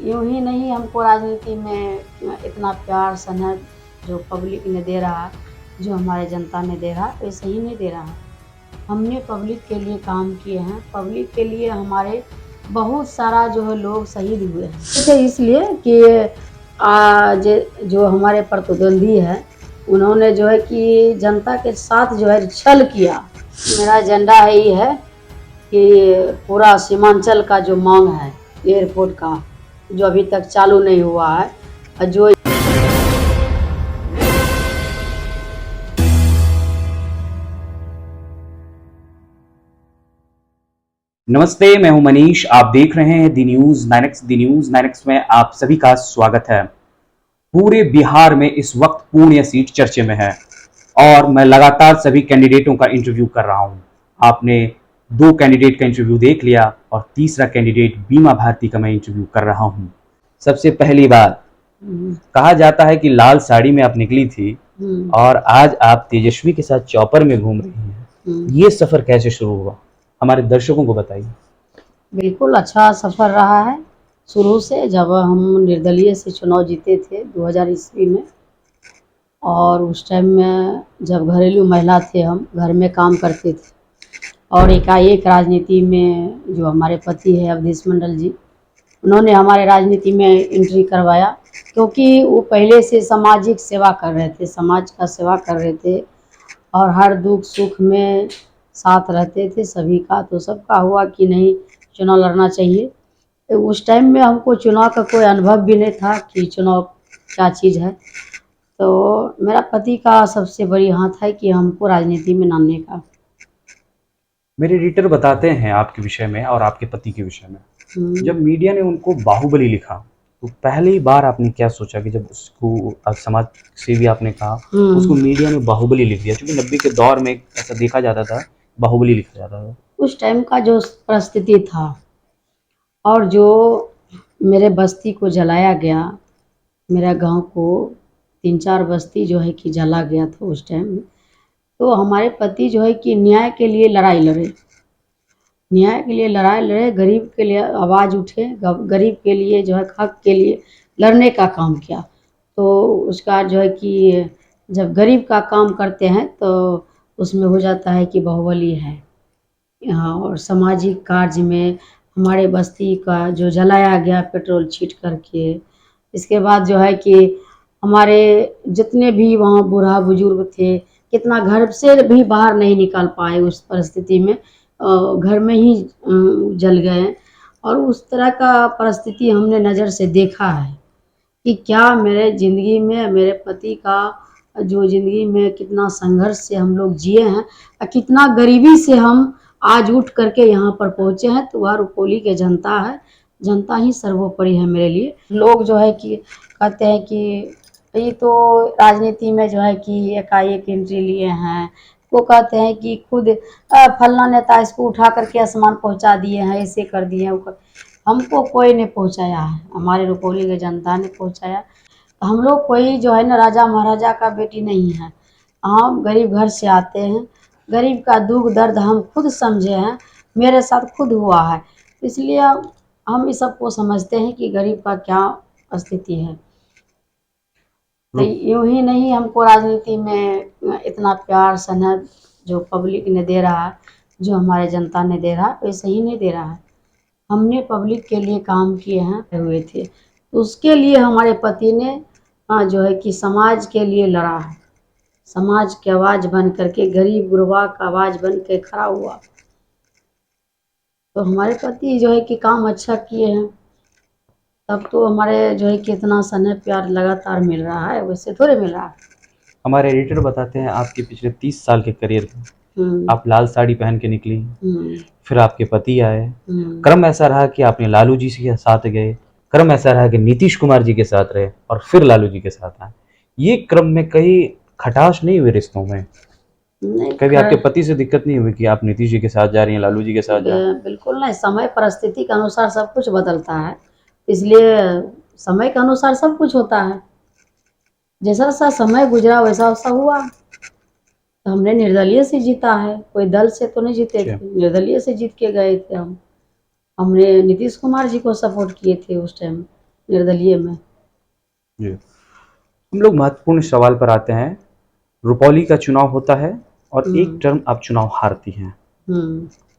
यूँ ही नहीं हमको राजनीति में इतना प्यार स्नेह जो पब्लिक ने दे रहा है, जो हमारे जनता ने दे रहा है, वैसे ही नहीं दे रहा है। हमने पब्लिक के लिए काम किए हैं, पब्लिक के लिए हमारे बहुत सारा जो है लोग शहीद हुए हैं। तो इसलिए कि आज जो हमारे प्रतिद्वंदी है, उन्होंने जो है कि जनता के साथ जो है छल किया। मेरा एजेंडा यही है कि पूरा सीमांचल का जो मांग है एयरपोर्ट का, जो अभी तक चालू नहीं हुआ है, और जो नमस्ते, मैं हूं मनीष। आप देख रहे हैं दी न्यूज 9X। दी न्यूज 9X में आप सभी का स्वागत है। पूरे बिहार में इस वक्त पूर्णिया सीट चर्चे में है और मैं लगातार सभी कैंडिडेटों का इंटरव्यू कर रहा हूं। आपने 2 कैंडिडेट का इंटरव्यू देख लिया और तीसरा कैंडिडेट बीमा भारती का मैं इंटरव्यू कर रहा हूं। सबसे पहली बात, कहा जाता है कि लाल साड़ी में आप निकली थी और आज आप तेजस्वी के साथ चॉपर में घूम रही हैं। ये सफर कैसे शुरू हुआ, हमारे दर्शकों को बताइए। बिल्कुल अच्छा सफ़र रहा है शुरू से। जब हम निर्दलीय से चुनाव जीते थे 2000 ईस्वी में, और उस टाइम में जब घरेलू महिला थे, हम घर में काम करते थे, और एकाएक राजनीति में जो हमारे पति है अवधेश मंडल जी, उन्होंने हमारे राजनीति में एंट्री करवाया, क्योंकि वो पहले से सामाजिक सेवा कर रहे थे, समाज का सेवा कर रहे थे, और हर दुख सुख में साथ रहते थे सभी का। तो सबका हुआ कि नहीं, चुनाव लड़ना चाहिए। तो उस टाइम में हमको चुनाव का कोई अनुभव भी नहीं था कि चुनाव क्या चीज़ है। तो मेरा पति का सबसे बड़ी हाथ है कि हमको राजनीति में नामने का। मेरे एडिटर बताते हैं आपके विषय में और आपके पति के विषय में। जब मीडिया ने उनको बाहुबली लिखा तो पहली बार आपने क्या सोचा कि जब उसको समाज सेवी आपने कहा, उसको मीडिया ने बाहुबली लिख दिया? क्योंकि 90 के दौर में ऐसा देखा जाता था, बाहुबली लिखा जाता था। उस टाइम का जो परिस्थिति था, और जो मेरे बस्ती को जलाया गया, मेरा गांव को 3-4 बस्ती जो है कि जला गया था उस टाइम में, तो हमारे पति जो है कि न्याय के लिए लड़ाई लड़े, न्याय के लिए लड़ाई लड़े, गरीब के लिए आवाज़ उठे, गरीब के लिए जो है हक के लिए लड़ने का काम किया। तो उसका जो है कि जब गरीब का काम करते हैं तो उसमें हो जाता है कि बाहुबली है। यहाँ और सामाजिक कार्य में हमारे बस्ती का जो जलाया गया पेट्रोल छीट करके, इसके बाद जो है कि हमारे जितने भी वहाँ बूढ़ा बुजुर्ग थे, कितना घर से भी बाहर नहीं निकल पाए उस परिस्थिति में, घर में ही जल गए। और उस तरह का परिस्थिति हमने नज़र से देखा है कि क्या मेरे ज़िंदगी में मेरे पति का जो ज़िंदगी में कितना संघर्ष से हम लोग जिए हैं, और कितना गरीबी से हम आज उठ करके यहाँ पर पहुँचे हैं। तो वह रुपौली के जनता है, जनता ही सर्वोपरि है मेरे लिए। लोग जो है कि कहते हैं कि ये तो राजनीति में जो है कि एकाएक एंट्री लिए हैं, वो कहते हैं कि खुद फलना नेता इसको उठा करके आसमान पहुँचा दिए हैं, ऐसे कर दिए हैं। हमको कोई ने पहुँचाया है, हमारे रुपौली के जनता ने पहुँचाया। हम लोग कोई जो है ना राजा महाराजा का बेटी नहीं है, हम गरीब घर से आते हैं, गरीब का दुख दर्द हम खुद समझे हैं, मेरे साथ खुद हुआ है, इसलिए हम इस सबको समझते हैं कि गरीब का क्या स्थिति है। तो यूँ ही नहीं हमको राजनीति में इतना प्यार स्नेह जो पब्लिक ने दे रहा है, जो हमारे जनता ने दे रहा है, वैसे ही नहीं दे रहा है। हमने पब्लिक के लिए काम किए हैं हुए थे, तो उसके लिए हमारे पति ने जो है कि समाज के लिए लड़ा है, समाज की आवाज़ बन करके, गरीब गुरबा का आवाज़ बन के खड़ा हुआ। तो हमारे पति जो है कि काम अच्छा किए हैं, तब तो हमारे जो है कि इतना स्नेह प्यार लगातार मिल रहा है, वैसे थोड़े मिल रहा है। हमारे एडिटर बताते हैं आपके पिछले 30 साल के करियर में आप लाल साड़ी पहन के निकली, फिर आपके पति आए, क्रम ऐसा रहा कि आपने लालू जी के साथ गए, क्रम ऐसा रहा कि नीतीश कुमार जी के साथ रहे और फिर लालू जी के साथ आए। ये क्रम में कहीं खटास नहीं हुए रिश्तों में? कभी आपके पति से दिक्कत नहीं हुई कि आप नीतीश जी के साथ जा रही हैं, लालू जी के साथ जा रही हैं? बिल्कुल नहीं, समय परिस्थिति के अनुसार सब कुछ बदलता है, इसलिए समय के अनुसार सब कुछ होता है। जैसा सा समय गुजरा वैसा वैसा हुआ। तो हमने निर्दलीय से जीता है, कोई दल से तो नहीं जीते थे, निर्दलीय से जीत के गए थे हम। हमने नीतीश कुमार जी को सपोर्ट किए थे उस टाइम। निर्दलीय में। जी, हम लोग महत्वपूर्ण सवाल पर आते हैं। रुपौली का चुनाव होता है और एक टर्म आप चुनाव हारती हैं।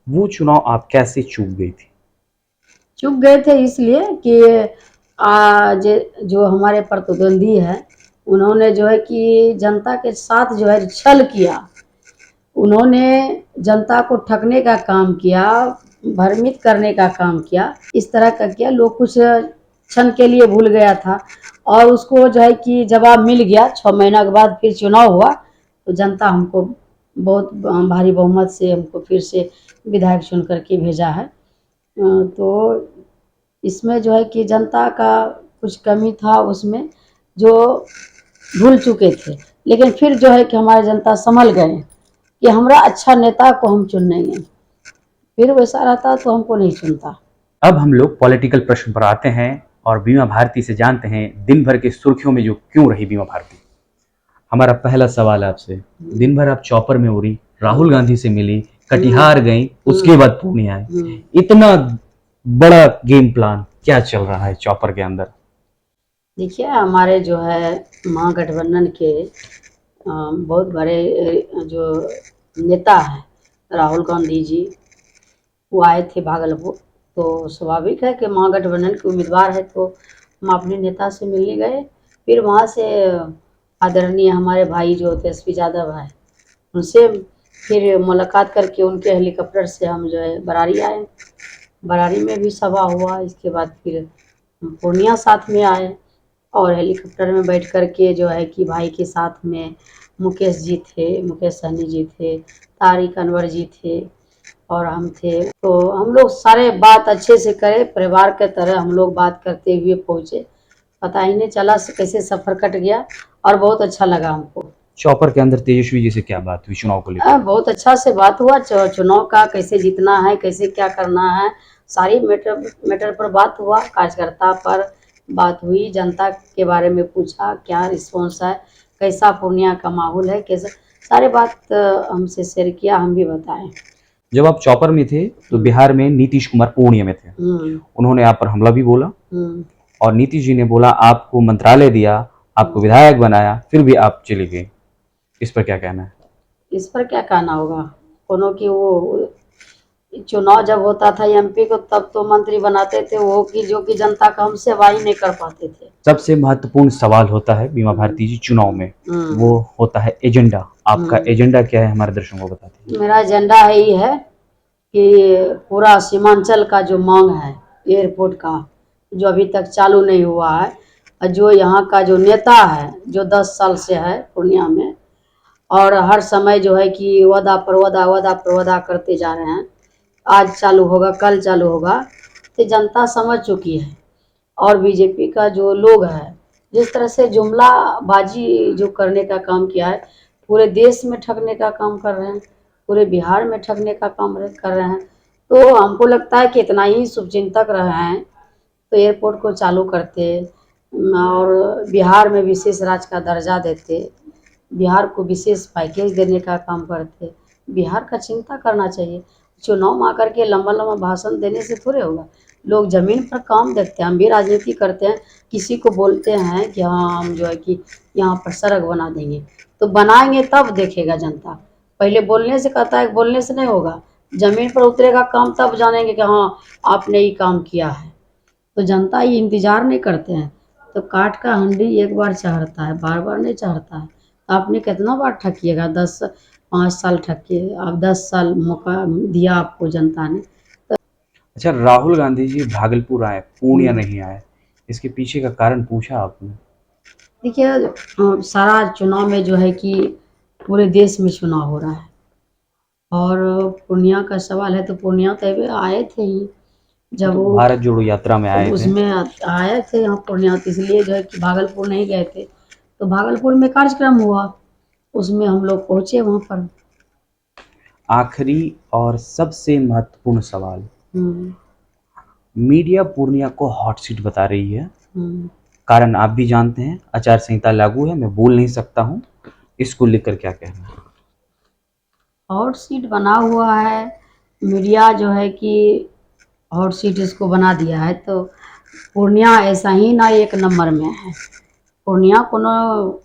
वो चुनाव आप कैसे चूक गई थी? चुप गए थे इसलिए कि आज जो हमारे प्रतिद्वंदी है उन्होंने जो है कि जनता के साथ जो है छल किया। उन्होंने जनता को ठगने का काम किया, भ्रमित करने का काम किया, इस तरह का किया। लोग कुछ क्षण के लिए भूल गया था और उसको जो है कि जवाब मिल गया। 6 महीना के बाद फिर चुनाव हुआ तो जनता हमको बहुत भारी बहुमत से हमको फिर से विधायक चुन करके भेजा है। तो इसमें जो है कि जनता का कुछ कमी था उसमें जो भूल चुके थे, लेकिन फिर जो है कि हमारे जनता संभल गए कि हमारा अच्छा नेता को हम चुनेंगे। फिर वैसा रहता तो हमको नहीं चुनता। अब हम लोग पॉलिटिकल प्रश्न पर आते हैं और बीमा भारती से जानते हैं दिन भर की सुर्खियों में जो क्यों रही बीमा भारती। हमारा पहला सवाल है आपसे, दिन भर आप चौपर में उड़ी, राहुल गांधी से मिली, कटिहार गई, उसके बाद पुणे आए, इतना बड़ा गेम प्लान क्या चल रहा है चौपर के अंदर? देखिए, हमारे जो है महागठबंधन के बहुत बड़े जो नेता हैं राहुल गांधी जी, वो आए थे भागलपुर। तो स्वाभाविक है कि महागठबंधन के उम्मीदवार है तो हम अपने नेता से मिलने गए। फिर वहाँ से आदरणीय हमारे भाई जो तेजस्वी यादव है उनसे फिर मुलाकात करके उनके हेलीकॉप्टर से हम जो है बरारी आए। बरारी में भी सभा हुआ। इसके बाद फिर हम पूर्णिया साथ में आए और हेलीकॉप्टर में बैठ कर के जो है कि भाई के साथ में मुकेश जी थे, मुकेश सहनी जी थे, तारिक अनवर जी थे और हम थे। तो हम लोग सारे बात अच्छे से करे, परिवार के तरह हम लोग बात करते हुए पहुँचे। पता ही नहीं चला कैसे सफ़र कट गया और बहुत अच्छा लगा हमको। चौपर के अंदर तेजस्वी जी से क्या बात हुई चुनाव को लेकर? बहुत अच्छा से बात हुआ। चुनाव का कैसे जीतना है, कैसे क्या करना है, सारी मैटर पर बात हुआ। कार्यकर्ता पर बात हुई, जनता के बारे में पूछा क्या रिस्पॉन्स है, कैसा पूर्णिया का माहौल है, कैसे सारे बात हमसे शेयर किया, हम भी बताएं। जब आप चौपर में थे तो बिहार में नीतीश कुमार पूर्णिया में थे, उन्होंने आप पर हमला भी बोला और नीतीश जी ने बोला आपको मंत्रालय दिया, आपको विधायक बनाया, फिर भी आप चली गई। इस पर क्या कहना है? इस पर क्या कहना होगा, कोनो की वो चुनाव जब होता था एमपी को तब तो मंत्री बनाते थे वो कि जो कि जनता का हम सेवा ही नहीं कर पाते थे। सबसे महत्वपूर्ण सवाल होता है बीमा भारती जी चुनाव में, वो होता है एजेंडा। आपका एजेंडा क्या है हमारे दर्शकों को बताते हैं। मेरा एजेंडा यही है कि पूरा सीमांचल का जो मांग है एयरपोर्ट का जो अभी तक चालू नहीं हुआ है, और जो यहाँ का जो नेता है जो 10 साल से है पूर्णिया में और हर समय जो है कि वादा पर वादा करते जा रहे हैं, आज चालू होगा कल चालू होगा, तो जनता समझ चुकी है। और बीजेपी का जो लोग है जिस तरह से जुमलाबाजी जो करने का काम किया है, पूरे देश में ठगने का काम कर रहे हैं, पूरे बिहार में ठगने का काम कर रहे हैं। तो हमको लगता है कि इतना ही शुभचिंतक रहे हैं तो एयरपोर्ट को चालू करते और बिहार में विशेष राज्य का दर्जा देते, बिहार को विशेष पैकेज देने का काम करते। बिहार का चिंता करना चाहिए। चुनाव में आकर के लंबा लंबा भाषण देने से थोड़े होगा। लोग ज़मीन पर काम देखते हैं। हम भी राजनीति करते हैं, किसी को बोलते हैं कि हाँ हम जो है कि यहाँ पर सड़क बना देंगे, तो बनाएंगे तब देखेगा जनता। पहले बोलने से कहता है, बोलने से नहीं होगा, ज़मीन पर उतरेगा काम तब जानेंगे कि हाँ आपने ये काम किया है। तो जनता ये इंतज़ार नहीं करते हैं। तो काट का हंडी एक बार चाहता है, बार बार नहीं चाहता है। तो आपने कितना बार ठकिएगा, 5 साल ठकिए, अब 10 साल मौका दिया आपको जनता ने। अच्छा, राहुल गांधी जी भागलपुर आए, पूर्णिया नहीं आए, इसके पीछे का कारण पूछा आपने? देखिए, सारा चुनाव में जो है कि पूरे देश में चुनाव हो रहा है और पूर्णिया का सवाल है तो पूर्णिया तो आए थे ही जब तो वो भारत जोड़ो यात्रा में आए थे, उसमें आए थे यहाँ पूर्णिया, तो इसलिए जो है कि भागलपुर नहीं गए थे। तो भागलपुर में कार्यक्रम हुआ, उसमें हम लोग पहुँचे वहाँ पर। आखिरी और सबसे महत्वपूर्ण सवाल, मीडिया पूर्णिया को हॉट सीट बता रही है, कारण आप भी जानते हैं आचार संहिता लागू है, मैं बोल नहीं सकता हूँ, इसको लेकर क्या कहना है? हॉट सीट बना हुआ है, मीडिया जो है कि हॉट सीट इसको बना दिया है, तो पूर्णिया ऐसा ही ना एक नंबर में है। पूर्णिया कोनो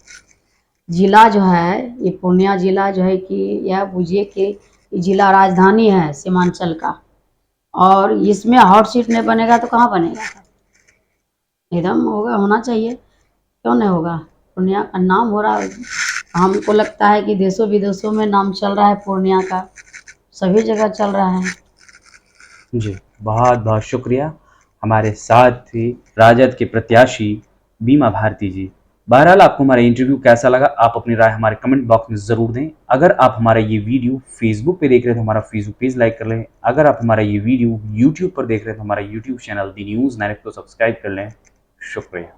जिला जो है, ये पूर्णिया जिला जो है कि यह बुझिए कि ये जिला राजधानी है सीमांचल का, और इसमें हॉट सीट नहीं बनेगा तो कहाँ बनेगा? एकदम होगा, होना चाहिए, क्यों नहीं होगा? पूर्णिया का नाम हो रहा है, हमको लगता है कि देशों विदेशों में नाम चल रहा है पूर्णिया का, सभी जगह चल रहा है। जी, बहुत बहुत शुक्रिया। हमारे साथ थी राजद के प्रत्याशी बीमा भारती जी। बहरहाल आपको हमारा इंटरव्यू कैसा लगा, आप अपनी राय हमारे कमेंट बॉक्स में ज़रूर दें। अगर आप हमारा ये वीडियो फेसबुक पे देख रहे हैं तो हमारा फेसबुक पेज लाइक कर लें। अगर आप हमारा ये वीडियो यूट्यूब पर देख रहे हैं तो हमारा यूट्यूब चैनल दी न्यूज़ 9 को सब्सक्राइब कर लें। शुक्रिया।